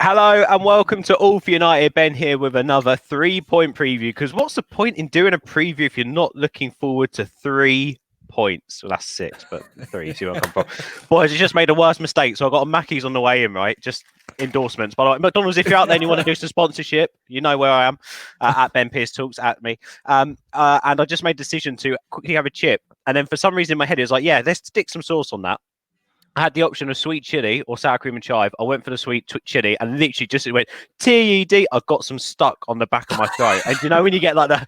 Hello and welcome to All for United. Ben here with another 3-point preview. Because what's the point in doing a preview if you're not looking forward to 3 points? Well, that's 6, but 3. You see where I come from? Boys, I just made a worse mistake. So I got a Mackey's on the way in, right? Just endorsements. By the way, McDonald's, if you're out there and you want to do some sponsorship, you know where I am. At Ben Pierce Talks, at me. And I just made a decision to quickly have a chip. And then for some reason in my head, it was like, yeah, let's stick some sauce on that. I had the option of sweet chili or sour cream and chive. I went for the sweet chili and literally just went TED. I got some stuck on the back of my throat. And do you know when you get like that?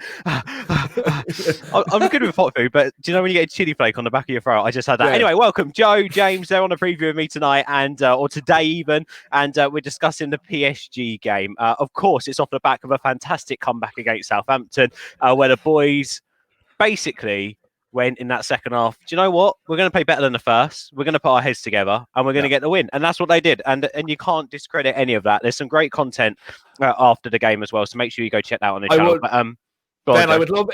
I'm good with hot food, but do you know when you get a chili flake on the back of your throat? I just had that. Yeah. Anyway, welcome, Joe, James. They're on a preview with me tonight or today even. And we're discussing the PSG game. Of course, it's off the back of a fantastic comeback against Southampton where the boys basically went in that second half. Do you know what? We're going to play better than the first. We're going to put our heads together and we're going to get the win. And that's what they did. And you can't discredit any of that. There's some great content after the game as well. So make sure you go check that out on the channel. Ben,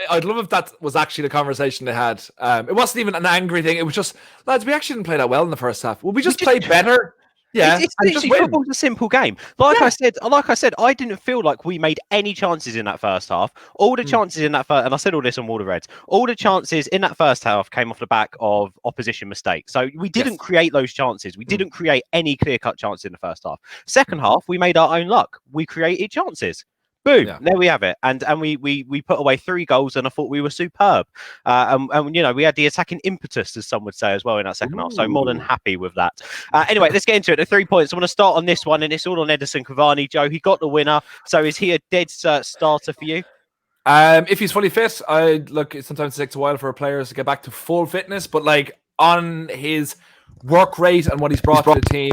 I'd love if that was actually the conversation they had. It wasn't even an angry thing. It was just, lads, we actually didn't play that well in the first half. Will we just play better? Yeah, it's literally football's a simple game. Like I said, I didn't feel like we made any chances in that first half. All the chances in that first, and I said all this on Wall of Reds. All the chances in that first half came off the back of opposition mistakes. So we didn't create those chances. We didn't create any clear-cut chances in the first half. Second half, we made our own luck. We created chances. Boom! Yeah. There we have it, and we put away 3 goals, and I thought we were superb. And you know, we had the attacking impetus, as some would say, as well in that second half. So more than happy with that. Anyway, let's get into it. The 3 points. I want to start on this one, and it's all on Edison Cavani. Joe, he got the winner. So is he a dead starter for you? If he's fully fit, look. Sometimes it takes a while for players to get back to full fitness, but like on his work rate and what he's brought to the team,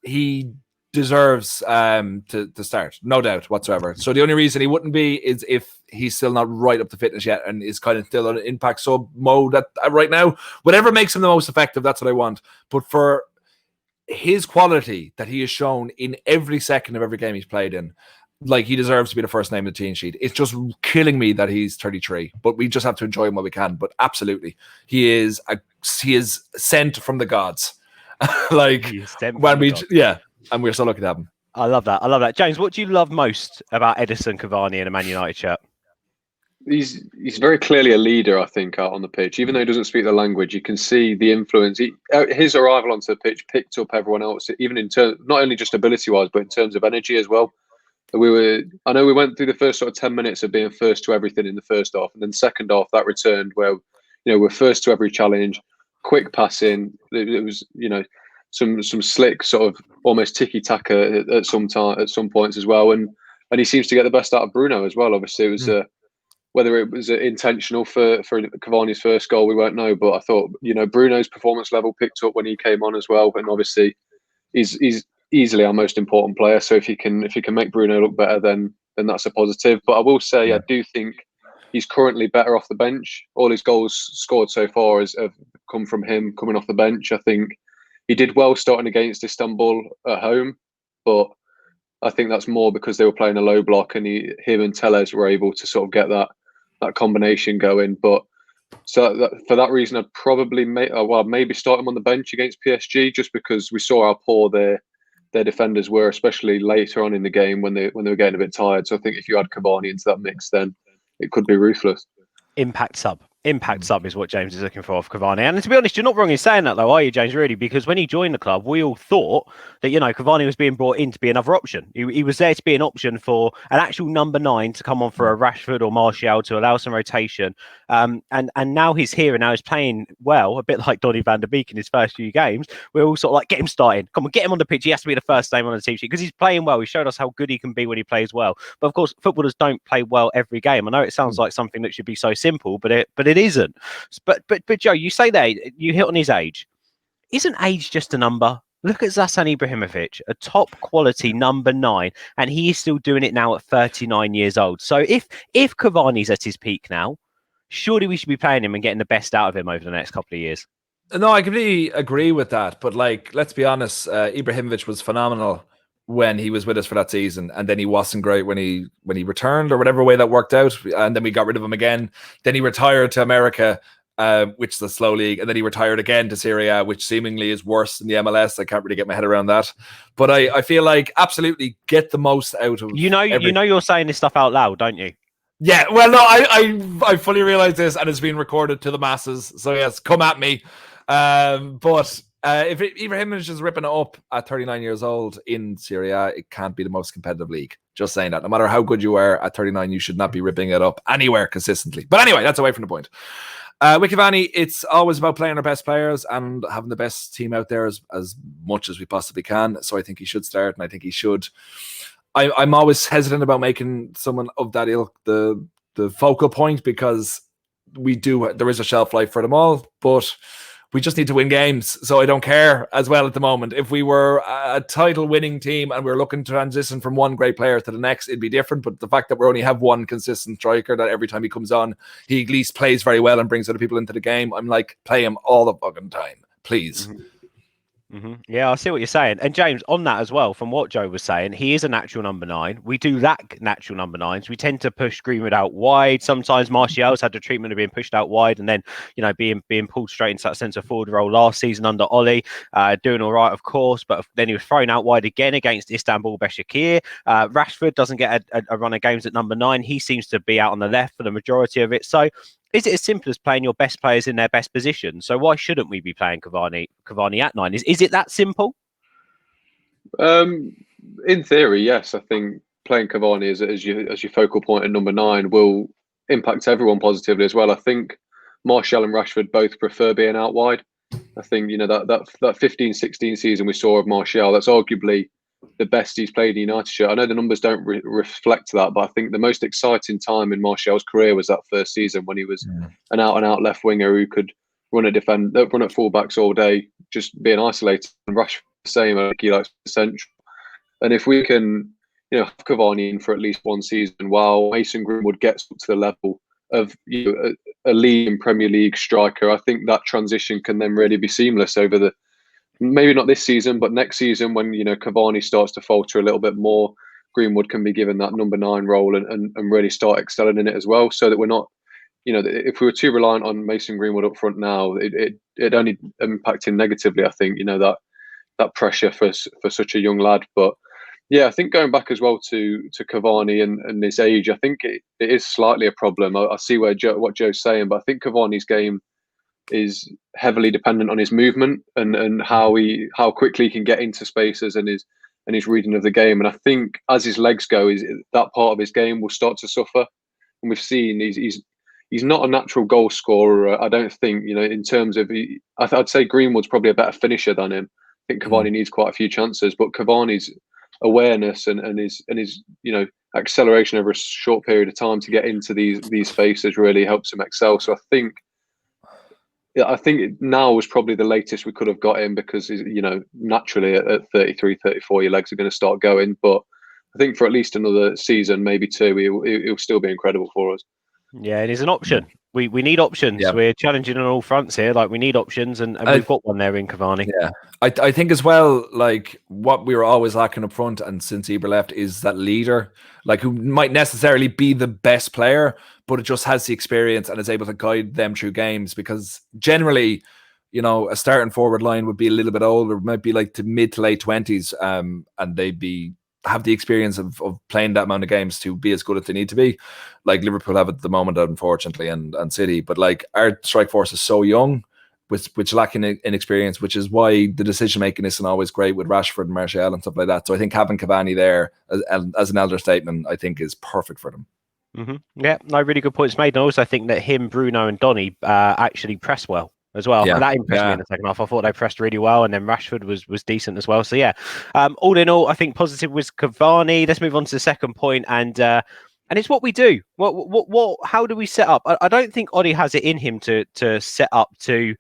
he deserves to start, no doubt whatsoever. So the only reason he wouldn't be is if he's still not right up to fitness yet and is kind of still on an impact sub mode right now. Whatever makes him the most effective, that's what I want. But for his quality that he has shown in every second of every game he's played in, like, he deserves to be the first name in the team sheet. It's just killing me that he's 33, but we just have to enjoy him while we can. But absolutely, he is sent from the gods. Like when we, and we're so lucky to have him. I love that. James, what do you love most about Edison Cavani in a Man United shirt? He's very clearly a leader, I think, out on the pitch. Even though he doesn't speak the language, you can see the influence. His arrival onto the pitch picked up everyone else, even in terms, not only just ability-wise, but in terms of energy as well. I know we went through the first sort of 10 minutes of being first to everything in the first half, and then second half that returned where, you know, we're first to every challenge, quick passing. It was, you know, some slick sort of almost tiki-taka at some points as well, and he seems to get the best out of Bruno as well. Obviously, it was whether it was intentional for Cavani's first goal, we won't know. But I thought, you know, Bruno's performance level picked up when he came on as well, and obviously he's easily our most important player. So if he can make Bruno look better, then that's a positive. But I will say, I do think he's currently better off the bench. All his goals scored so far have come from him coming off the bench. I think he did well starting against Istanbul at home, but I think that's more because they were playing a low block, and him and Telles were able to sort of get that combination going. But so for that reason, I'd probably maybe start him on the bench against PSG, just because we saw how poor their defenders were, especially later on in the game when they were getting a bit tired. So I think if you add Cavani into that mix, then it could be ruthless. Impact sub is what James is looking for Cavani. And to be honest, you're not wrong in saying that, though, are you, James? Really, because when he joined the club, we all thought that, you know, Cavani was being brought in to be another option. He was there to be an option for an actual number 9 to come on for a Rashford or Martial to allow some rotation. And now he's here, and now he's playing well, a bit like Donny van der Beek in his first few games. We're all sort of like, get him started. Come on, get him on the pitch. He has to be the first name on the team sheet because he's playing well. He showed us how good he can be when he plays well. But of course, footballers don't play well every game. I know it sounds like something that should be so simple, but it isn't. But Joe, you say that you hit on his age. Isn't age just a number? Look at Zlatan Ibrahimovic, a top quality number 9, and he is still doing it now at 39 years old. So if Cavani's at his peak now, surely we should be playing him and getting the best out of him over the next couple of years. No, I completely agree with that. But like, let's be honest, Ibrahimovic was phenomenal when he was with us for that season, and then he wasn't great when he returned, or whatever way that worked out, and then we got rid of him again. Then he retired to America, which is a slow league, and then he retired again to Serie A, which seemingly is worse than the MLS. I can't really get my head around that, but I feel like absolutely get the most out of you're saying this stuff out loud, don't you? Yeah, well, no, I fully realize this, and it's being recorded to the masses. So yes, come at me. But if Ibrahimovic is ripping it up at 39 years old in Serie A, it can't be the most competitive league. Just saying that. No matter how good you are at 39, you should not be ripping it up anywhere consistently. But anyway, that's away from the point. With Cavani, it's always about playing our best players and having the best team out there as much as we possibly can. So I think he should start, and I think he should. I'm always hesitant about making someone of that ilk the focal point, because there is a shelf life for them all, but we just need to win games. So I don't care as well at the moment. If we were a title winning team and we were looking to transition from one great player to the next, it'd be different. But the fact that we only have one consistent striker that every time he comes on, he at least plays very well and brings other people into the game, I'm like, play him all the fucking time, please. Mm-hmm. Mm-hmm. Yeah, I see what you're saying. And James, on that as well, from what Joe was saying, he is a natural number 9. We do lack natural number 9s. We tend to push Greenwood out wide. Sometimes Martial's had the treatment of being pushed out wide and then, being pulled straight into that centre forward role last season under Ollie, doing all right, of course. But then he was thrown out wide again against Istanbul Başakşehir. Rashford doesn't get a run of games at number 9. He seems to be out on the left for the majority of it. So is it as simple as playing your best players in their best position? So why shouldn't we be playing Cavani at 9? Is it that simple? In theory, yes. I think playing Cavani as your focal point at number 9 will impact everyone positively as well. I think Martial and Rashford both prefer being out wide. I think that 15-16 season we saw of Martial, that's arguably the best he's played in United shirt. I know the numbers don't reflect that, but I think the most exciting time in Martial's career was that first season when he was an out-and-out left winger who could run at fullbacks all day, just being isolated. And Rashford the same. I think he likes the central. And if we can, have Cavani in for at least one season, while Mason Greenwood gets up to the level of a leading Premier League striker, I think that transition can then really be seamless over maybe not this season, but next season when Cavani starts to falter a little bit more, Greenwood can be given that number 9 role and really start excelling in it as well. So that we're not, if we were too reliant on Mason Greenwood up front now, it only impact him negatively. I think that pressure for such a young lad. But yeah, I think going back as well to Cavani and his age, I think it is slightly a problem. I see what Joe's saying, but I think Cavani's game is heavily dependent on his movement and how quickly he can get into spaces and his reading of the game. And I think as his legs go, that part of his game will start to suffer. And we've seen he's not a natural goal scorer. I don't think in terms of I'd say Greenwood's probably a better finisher than him. I think Cavani needs quite a few chances, but Cavani's awareness and his acceleration over a short period of time to get into these spaces really helps him excel. So I think now was probably the latest we could have got him, because naturally at 33, 34 your legs are going to start going. But I think for at least another season, maybe 2, he'll still be incredible for us. Yeah, and he's an option. We need options. Yeah. We're challenging on all fronts here. Like, we need options, and we've got one there in Cavani. Yeah, I think as well, like, what we were always lacking up front, and since Ibra left, is that leader, like, who might necessarily be the best player, but it just has the experience and is able to guide them through games. Because generally, a starting forward line would be a little bit older, might be like to mid to late 20s, and they'd have the experience of playing that amount of games to be as good as they need to be, like Liverpool have at the moment, unfortunately, and City. But like, our strike force is so young, which lacking in experience, which is why the decision making isn't always great with Rashford and Martial and stuff like that. So I think having Cavani there as an elder statement, I think, is perfect for them. Mm-hmm. Yeah, no, really good points made. And also, I think that him, Bruno, and Donny actually press well as well. Yeah. That impressed me in the second half. I thought they pressed really well, and then Rashford was decent as well. So yeah, all in all, I think positive was Cavani. Let's move on to the second point, and it's what we do. What? How do we set up? I don't think Ollie has it in him to set up to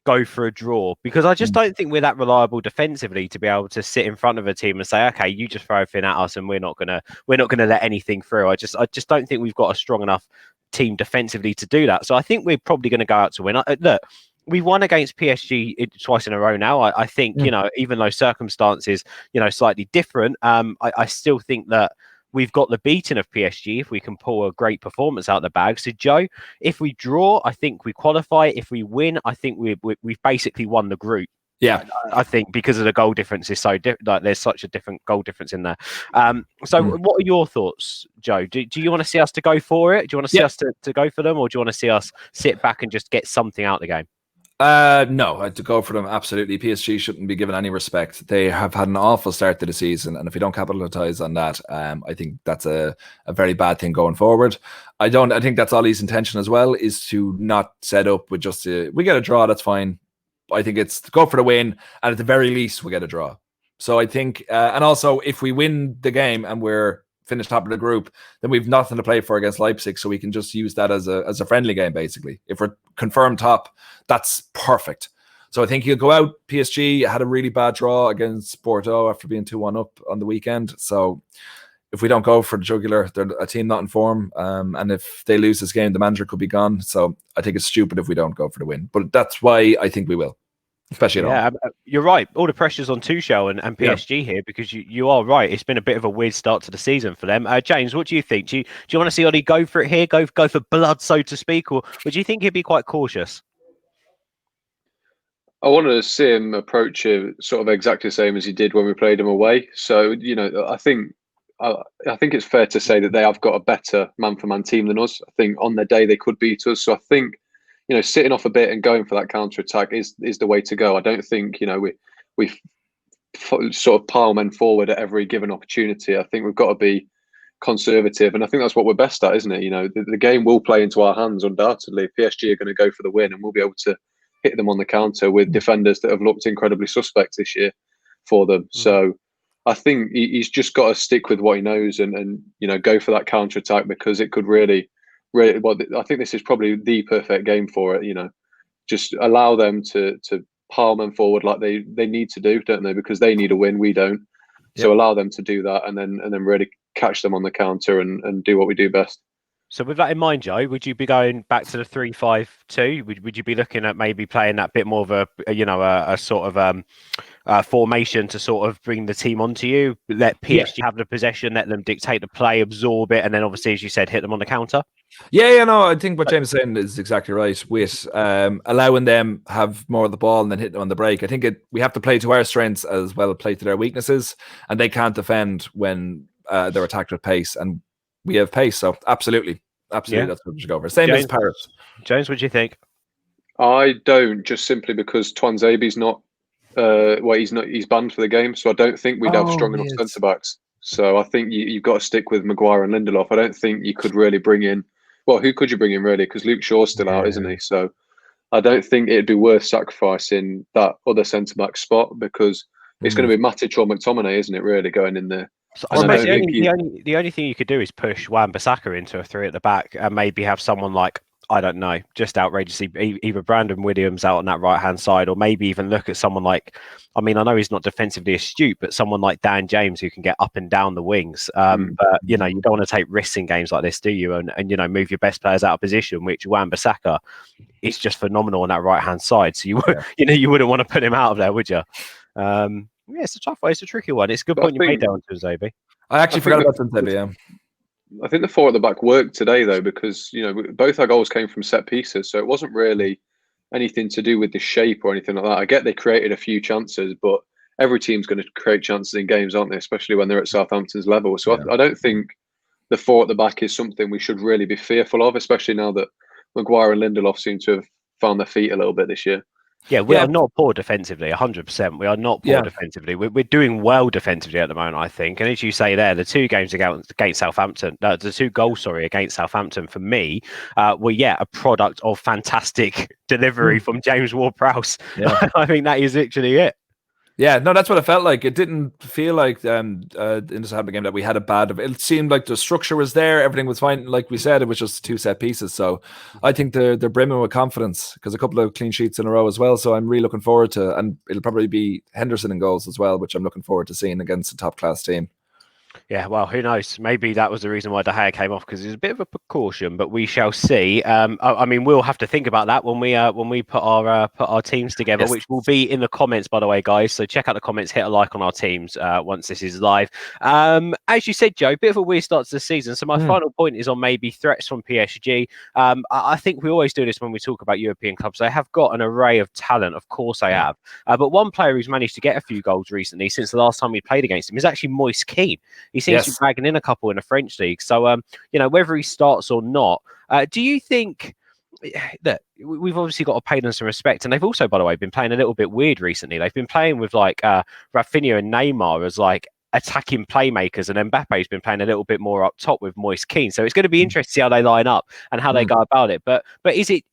go for a draw, because I just don't think we're that reliable defensively to be able to sit in front of a team and say, okay, you just throw everything at us, and we're not gonna let anything through. I just don't think we've got a strong enough team defensively to do that. So I think we're probably going to go out to win. Look, we've won against PSG twice in a row now. I think, even though circumstances, slightly different, I still think that we've got the beating of PSG if we can pull a great performance out of the bag. So, Joe, if we draw, I think we qualify. If we win, I think we've basically won the group. Yeah, I think because of the goal difference is so like there's such a different goal difference in there. What are your thoughts, Joe? Do you want to see us to go for it? Do you want to see us to go for them, or do you want to see us sit back and just get something out of the game? No, to go for them, absolutely. PSG shouldn't be given any respect. They have had an awful start to the season, and if we don't capitalize on that, I think that's a very bad thing going forward. I think that's Ollie's intention as well, is to not set up with just we get a draw, that's fine. I think it's to go for the win, and at the very least, we get a draw. So I think, and also if we win the game and we're finished top of the group, then we've nothing to play for against Leipzig, so we can just use that as a friendly game, basically. If we're confirmed top, that's perfect. So I think he'll go out. PSG had a really bad draw against Bordeaux after being 2-1 up on the weekend. So if we don't go for the jugular, they're a team not in form. And if they lose this game, the manager could be gone. So I think it's stupid if we don't go for the win. But that's why I think we will. Especially at home. You're right. All the pressure's on Tuchel and PSG here, because you are right. It's been a bit of a weird start to the season for them. James, what do you think? Do you want to see Ollie go for it here, go for blood, so to speak, or do you think he'd be quite cautious? I want to see him approach it sort of exactly the same as he did when we played him away. So, I think it's fair to say that they have got a better man-for-man team than us. I think on their day they could beat us. So I think, sitting off a bit and going for that counter-attack is the way to go. I don't think, we sort of pile men forward at every given opportunity. I think we've got to be conservative, and I think that's what we're best at, isn't it? The game will play into our hands undoubtedly. PSG are going to go for the win, and we'll be able to hit them on the counter with defenders that have looked incredibly suspect this year for them. So I think he's just got to stick with what he knows and go for that counter-attack, because it could really, well, I think this is probably the perfect game for it. Just allow them to pile them forward like they need to do, don't they? Because they need a win, we don't. So allow them to do that, and then really catch them on the counter and do what we do best. So with that in mind, Joe, would you be going back to the 3-5-2? Would you be looking at maybe playing that bit more of a sort of formation to sort of bring the team onto you, let PSG have the possession, let them dictate the play, absorb it, and then obviously, as you said, hit them on the counter? No, I think what James is saying is exactly right, with allowing them have more of the ball and then hit them on the break. I think we have to play to our strengths as well as play to their weaknesses, and they can't defend when they're attacked with pace, and we have pace. So absolutely, that's what we should go for. Same as Paris. James, what do you think? I don't, just simply because Twanzebe's not. He's banned for the game, so I don't think we'd have strong enough centre backs. So I think you've got to stick with Maguire and Lindelof. I don't think you could really bring in. Well, who could you bring in really? Because Luke Shaw's still out, isn't he? So I don't think it'd be worth sacrificing that other centre back spot, because it's going to be Matic or McTominay, isn't it? Really going in there. So I suppose the only thing you could do is push Wan-Bissaka into a 3 at the back, and maybe have someone like, I don't know, just outrageously, either Brandon Williams out on that right-hand side, or maybe even look at someone like, I know he's not defensively astute, but someone like Dan James who can get up and down the wings. But, you don't want to take risks in games like this, do you? And move your best players out of position, which Wan-Bissaka is just phenomenal on that right-hand side. So you wouldn't want to put him out of there, would you? It's a tough one. It's a tricky one. It's a good point you made there on Tuesday. I actually forgot about Tuesday, I think the 4 at the back worked today, though, because both our goals came from set pieces, so it wasn't really anything to do with the shape or anything like that. I get they created a few chances, but every team's going to create chances in games, aren't they? Especially when they're at Southampton's level. So I don't think the 4 at the back is something we should really be fearful of, especially now that Maguire and Lindelof seem to have found their feet a little bit this year. Yeah, we are not poor defensively, 100%. We are not poor defensively. We're doing well defensively at the moment, I think. And as you say there, the 2 games against Southampton, the 2 goals, against Southampton, for me, were, a product of fantastic delivery from James Ward-Prowse. Yeah. I think that is literally it. Yeah, no, that's what it felt like. It didn't feel like in this Southampton game that we had a bad. It seemed like the structure was there, everything was fine. Like we said, it was just 2 set pieces. So I think they're brimming with confidence, because a couple of clean sheets in a row as well. So I'm really looking forward to, and it'll probably be Henderson in goals as well, which I'm looking forward to seeing against a top class team. Yeah, well, who knows? Maybe that was the reason why De Gea came off, because it was a bit of a precaution, but we shall see. I mean, we'll have to think about that when we put our teams together, Yes. which will be in the comments, by the way, guys. So check out the comments, hit a like on our teams once this is live. As you said, Joe, bit of a weird start to the season. So my final point is on maybe threats from PSG. I think we always do this when we talk about European clubs. They have got an array of talent, of course they have. But one player who's managed to get a few goals recently since the last time we played against him is actually Moise Kean. He seems to be bagging in a couple in the French league. So, whether he starts or not, do you think that we've obviously got to pay them some respect? And they've also, by the way, been playing a little bit weird recently. They've been playing with like Rafinha and Neymar as like attacking playmakers, and Mbappe's been playing a little bit more up top with Moise Kean. So it's going to be interesting to see how they line up and how they go about it. But is it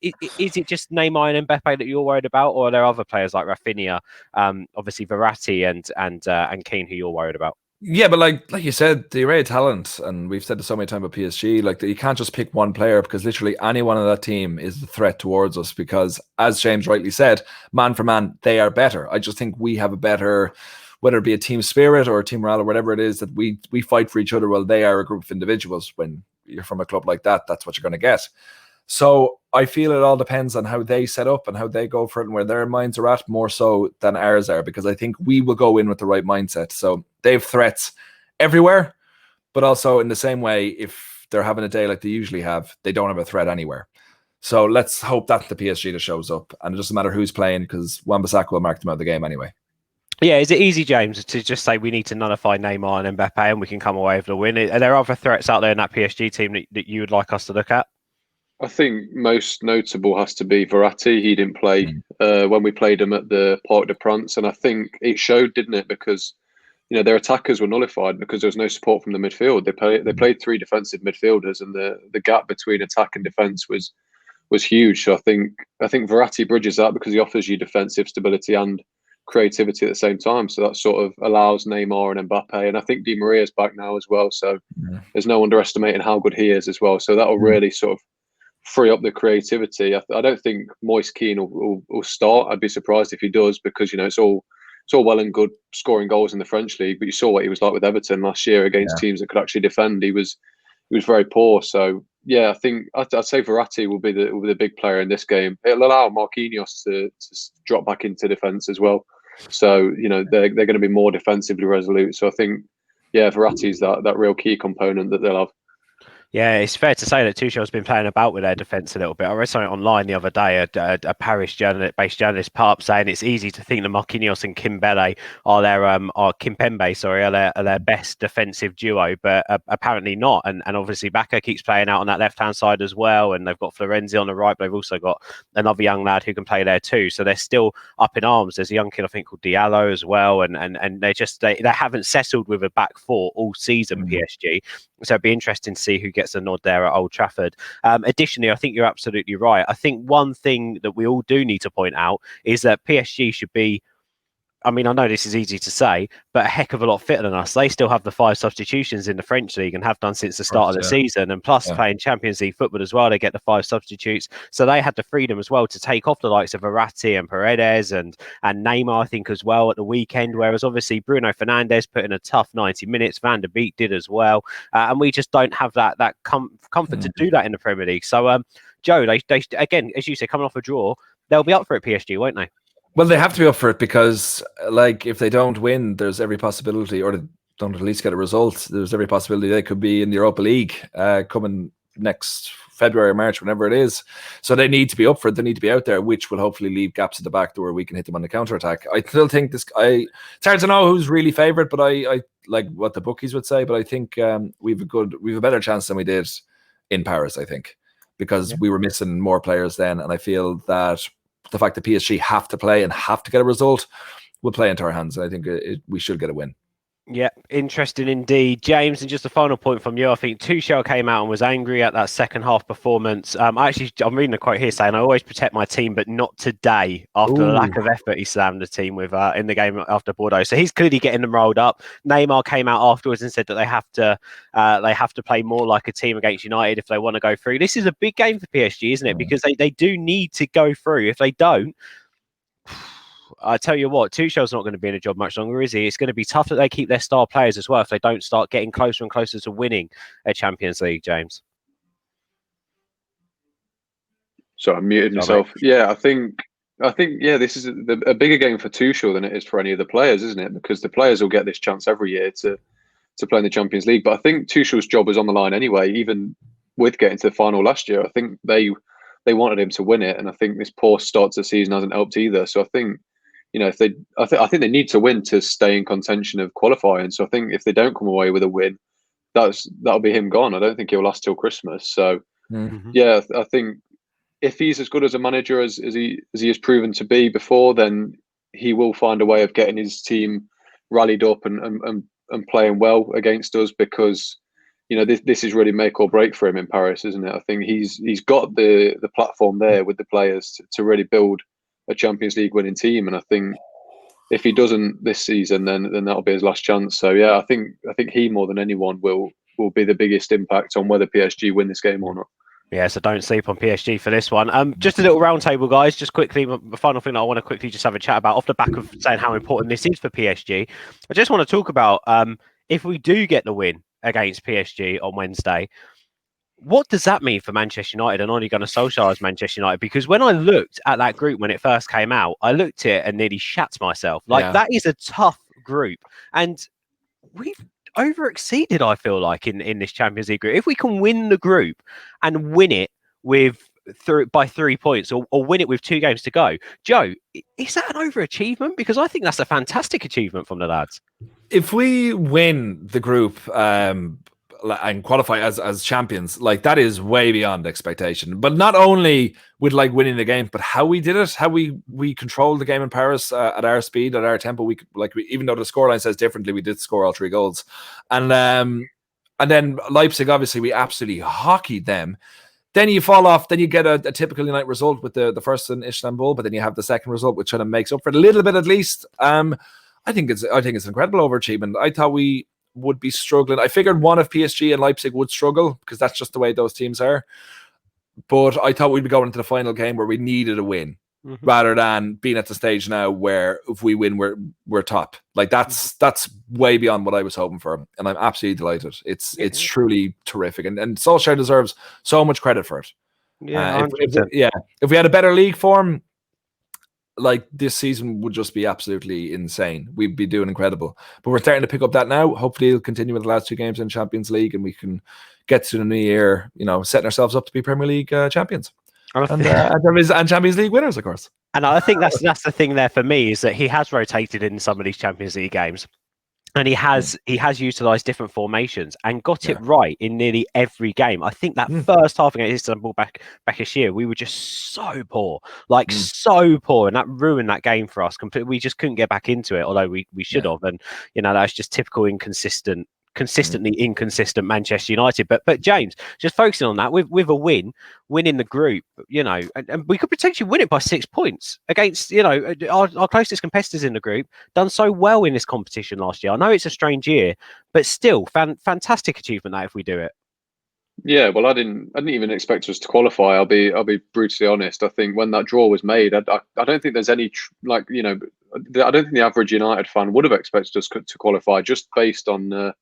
just Neymar and Mbappe that you're worried about, or are there other players like Rafinha, obviously Veratti and Kean who you're worried about? Yeah, but like you said, the array of talent, and we've said this so many times about PSG, like you can't just pick one player, because literally anyone on that team is the threat towards us. Because as James rightly said, man for man, they are better. I just think we have a better, whether it be a team spirit or a team morale or whatever it is, that we fight for each other while they are a group of individuals. When you're from a club like that, that's what you're going to get. So I feel it all depends on how they set up and how they go for it and where their minds are at, more so than ours are, because I think we will go in with the right mindset. So they have threats everywhere, but also in the same way, if they're having a day like they usually have, they don't have a threat anywhere. So let's hope that's the PSG that shows up, and it doesn't matter who's playing, because Wan-Bissaka will mark them out of the game anyway. Yeah, is it easy, James, to just say we need to nullify Neymar and Mbappe and we can come away with a win? Are there other threats out there in that PSG team that you would like us to look at? I think most notable has to be Veratti. He didn't play when we played him at the Parc des Princes, and I think it showed, didn't it? Because their attackers were nullified because there was no support from the midfield. They played three defensive midfielders, and the gap between attack and defence was huge. So I think Veratti bridges that, because he offers you defensive stability and creativity at the same time. So that sort of allows Neymar and Mbappe, and I think Di Maria's back now as well. So there's no underestimating how good he is as well. So that'll really sort of free up the creativity. I don't think Moise Kean will start. I'd be surprised if he does, because it's all well and good scoring goals in the French league, but you saw what he was like with Everton last year against teams that could actually defend. He was very poor. So yeah, I think I'd say Veratti will be the big player in this game. It'll allow Marquinhos to drop back into defence as well. So they're going to be more defensively resolute. So I think Verratti's that real key component that they'll have. Yeah, it's fair to say that Tuchel's been playing about with their defence a little bit. I read something online the other day, a Paris based journalist put up saying it's easy to think that Marquinhos and Kimpembe are their best defensive duo, but apparently not. And obviously Bacca keeps playing out on that left hand side as well, and they've got Florenzi on the right, but they've also got another young lad who can play there too. So they're still up in arms. There's a young kid I think called Diallo as well, and they haven't settled with a back four all season, PSG. So it'd be interesting to see who gets a nod there at Old Trafford. Additionally, I think you're absolutely right. I think one thing that we all do need to point out is that PSG should be, I mean, I know this is easy to say, but a heck of a lot fitter than us. They still have the 5 substitutions in the French league and have done since the start of the season. And plus playing Champions League football as well, they get the 5 substitutes. So they had the freedom as well to take off the likes of Veratti and Paredes and Neymar, I think, as well at the weekend. Whereas obviously Bruno Fernandes put in a tough 90 minutes. Van der Beek did as well. And we just don't have that comfort to do that in the Premier League. So, Joe, they again, as you say, coming off a draw, they'll be up for it, PSG, won't they? Well, they have to be up for it, because like if they don't win, there's every possibility, or they don't at least get a result, there's every possibility they could be in the Europa League coming next February or March, whenever it is. So they need to be up for it. They need to be out there, which will hopefully leave gaps at the back door where we can hit them on the counter attack. I still think it's hard to know who's really favoured, but I like what the bookies would say. But I think we've a better chance than we did in Paris, I think, because we were missing more players then, and I feel that the fact that PSG have to play and have to get a result will play into our hands. I think we should get a win. Yeah, interesting indeed. James, and just a final point from you. I think Tuchel came out and was angry at that second half performance. I'm reading a quote here saying, "I always protect my team, but not today." After the lack of effort he slammed the team with in the game after Bordeaux. So he's clearly getting them rolled up. Neymar came out afterwards and said that they have to play more like a team against United if they want to go through. This is a big game for PSG, isn't it? Because they do need to go through. If they don't, I tell you what, Tuchel's not going to be in a job much longer, is he? It's going to be tough that they keep their star players as well if they don't start getting closer and closer to winning a Champions League, James. So I muted myself. Yeah, I think this is a bigger game for Tuchel than it is for any of the players, isn't it? Because the players will get this chance every year to play in the Champions League. But I think Tuchel's job was on the line anyway, even with getting to the final last year. I think they wanted him to win it, and I think this poor start to the season hasn't helped either. So I think, if I think they need to win to stay in contention of qualifying. So I think if they don't come away with a win, that'll be him gone. I don't think he'll last till Christmas. So yeah, I think if he's as good as a manager as he has proven to be before, then he will find a way of getting his team rallied up and playing well against us, because this is really make or break for him in Paris, isn't it? I think he's got the platform there with the players to really build a Champions League winning team, and I think if he doesn't this season, then that'll be his last chance. So yeah, I think he more than anyone will be the biggest impact on whether PSG win this game or not. Yeah, so don't sleep on PSG for this one. Just a little round table, guys. Just quickly, the final thing that I want to quickly just have a chat about off the back of saying how important this is for PSG. I just want to talk about if we do get the win against PSG on Wednesday, what does that mean for Manchester United and Ole Gunnar Solskjaer's Manchester United? Because when I looked at that group when it first came out, I looked at it and nearly shat myself. That is a tough group, and we've over-exceeded, I feel like, in this Champions League group. If we can win the group and win it by 3 points or win it with 2 games to go, Joe, is that an overachievement? Because I think that's a fantastic achievement from the lads. If we win the group and qualify as champions, that is way beyond expectation. But not only with winning the game, but how we did it, how we controlled the game in Paris at our speed, at our tempo. We even though the scoreline says differently, we did score all 3 goals, and then Leipzig, obviously, we absolutely hockeyed them. Then you fall off. Then you get a typical United result with the first in Istanbul, but then you have the second result, which kind of makes up for it a little bit at least. I think it's an incredible overachievement. I thought we would be struggling. I figured one of PSG and Leipzig would struggle because that's just the way those teams are. But I thought we'd be going into the final game where we needed a win, rather than being at the stage now where if we win, we're top. That's way beyond what I was hoping for, and I'm absolutely delighted. It's truly terrific, and Solskjaer deserves so much credit for it. Yeah, if we had a better league form, this season would just be absolutely insane. We'd be doing incredible. But we're starting to pick up that now. Hopefully it'll continue with the last 2 games in Champions League, and we can get to the new year, setting ourselves up to be Premier League champions. And Champions League winners, of course. And I think that's the thing there for me, is that he has rotated in some of these Champions League games. And he has utilised different formations and got it right in nearly every game. I think that first half against Istanbul back this year, we were just so poor, so poor, and that ruined that game for us completely. We just couldn't get back into it, although we should have. And that's just typical consistently inconsistent Manchester United. But James, just focusing on that, with a winning the group, and we could potentially win it by 6 points against our closest competitors in the group. Done so well in this competition last year. I know it's a strange year, but still fantastic achievement that if we do it. Yeah, well, I didn't even expect us to qualify. I'll be brutally honest. I think when that draw was made, I don't think there's any I don't think the average United fan would have expected us to qualify, just based on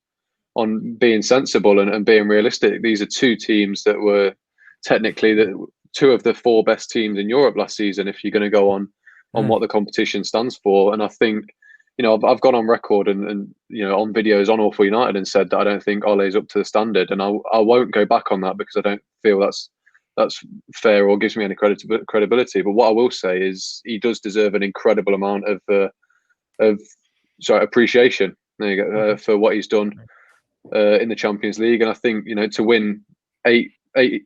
being sensible and being realistic. These are 2 teams that were technically 2 of the 4 best teams in Europe last season, if you're going to go on what the competition stands for. And I think, I've gone on record and on videos on Awful United and said that I don't think Ole's up to the standard, and I won't go back on that because I don't feel that's fair or gives me any credibility. But what I will say is he does deserve an incredible amount of appreciation. There you go, for what he's done in the Champions League. And I think, to win 8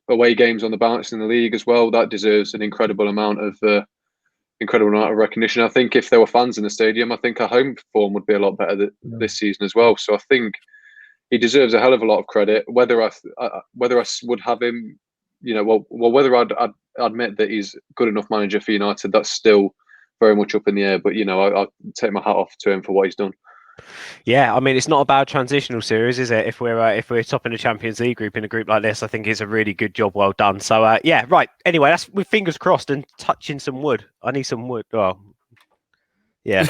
away games on the bounce in the league as well, that deserves an incredible amount of recognition. I think if there were fans in the stadium, I think our home form would be a lot better this season as well. So I think he deserves a hell of a lot of credit. Whether I would have him, whether I'd admit that he's good enough manager for United, that's still very much up in the air. But I'll take my hat off to him for what he's done. Yeah, I mean, it's not a bad transitional series, is it? If we're topping the Champions League group in a group like this, I think it's a really good job, well done. So yeah, right. Anyway, that's with fingers crossed and touching some wood. I need some wood. Oh, Yeah.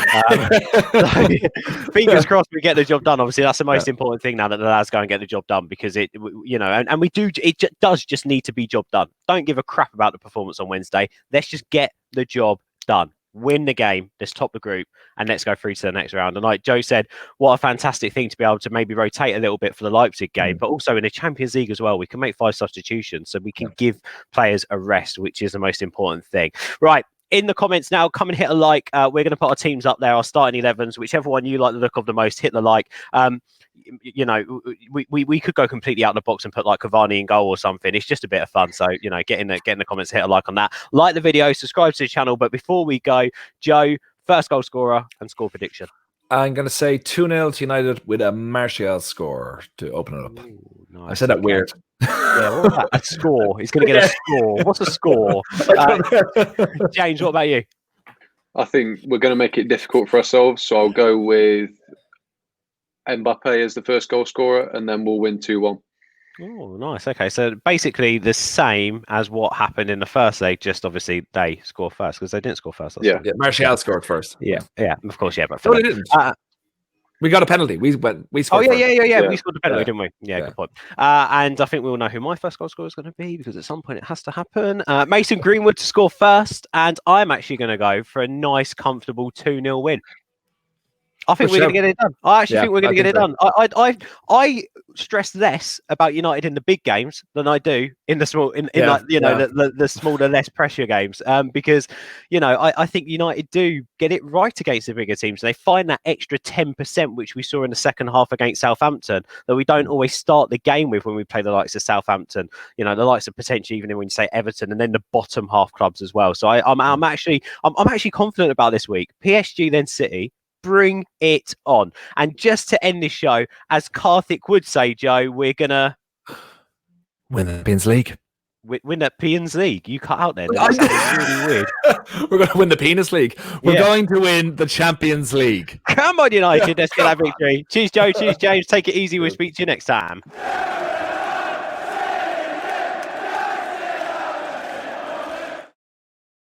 So, fingers crossed we get the job done. Obviously, that's the most important thing now, that the lads go and get the job done, because it, and we do. It does just need to be job done. Don't give a crap about the performance on Wednesday. Let's just get the job done. Win the game. Let's top the group, and let's go through to the next round. And like Joe said, what a fantastic thing to be able to maybe rotate a little bit for the Leipzig game, but also in the Champions League as well. We can make 5 substitutions, so we can give players a rest, which is the most important thing. Right. In the comments now, come and hit a like. We're going to put our teams up there, our starting 11s, whichever one you like the look of the most, hit the like. We could go completely out of the box and put like Cavani in goal or something. It's just a bit of fun. So, get in the comments, hit a like on that. Like the video, subscribe to the channel. But before we go, Joe, first goal scorer and score prediction. I'm going to say 2-0 to United with a Martial score to open it up. Ooh, nice. I said that weird. Yeah, what about a score? He's going to get a score. What's a score? James, what about you? I think we're going to make it difficult for ourselves. So I'll go with Mbappe as the first goal scorer, and then we'll win 2-1. Oh, nice. Okay, so basically the same as what happened in the first leg, just obviously they score first because they didn't score first. Yeah, Martial scored first. Yeah, of course, yeah. But no, they didn't. We got a penalty. We scored. Yeah. We scored the penalty, didn't we? Yeah, good point. And I think we all know who my first goal scorer is going to be, because at some point it has to happen. Mason Greenwood to score first, and I'm actually going to go for a nice, comfortable 2-0 win. I think we're going to get it done. I actually think we're going to get it done. I stress less about United in the big games than I do in the small, the smaller, less pressure games. Because I think United do get it right against the bigger teams. They find that extra 10%, which we saw in the second half against Southampton, that we don't always start the game with when we play the likes of Southampton. The likes of potentially even when you say Everton, and then the bottom half clubs as well. So I'm actually confident about this week. PSG, then City. Bring it on. And just to end this show, as Karthik would say, Joe, we're going to win the Champions League. Win that Peons League. You cut out there. That's really weird. We're going to win the Penis League. We're going to win the Champions League. Come on, United. Let's get that victory. Cheers, Joe. Cheers, James. Take it easy. We'll speak to you next time.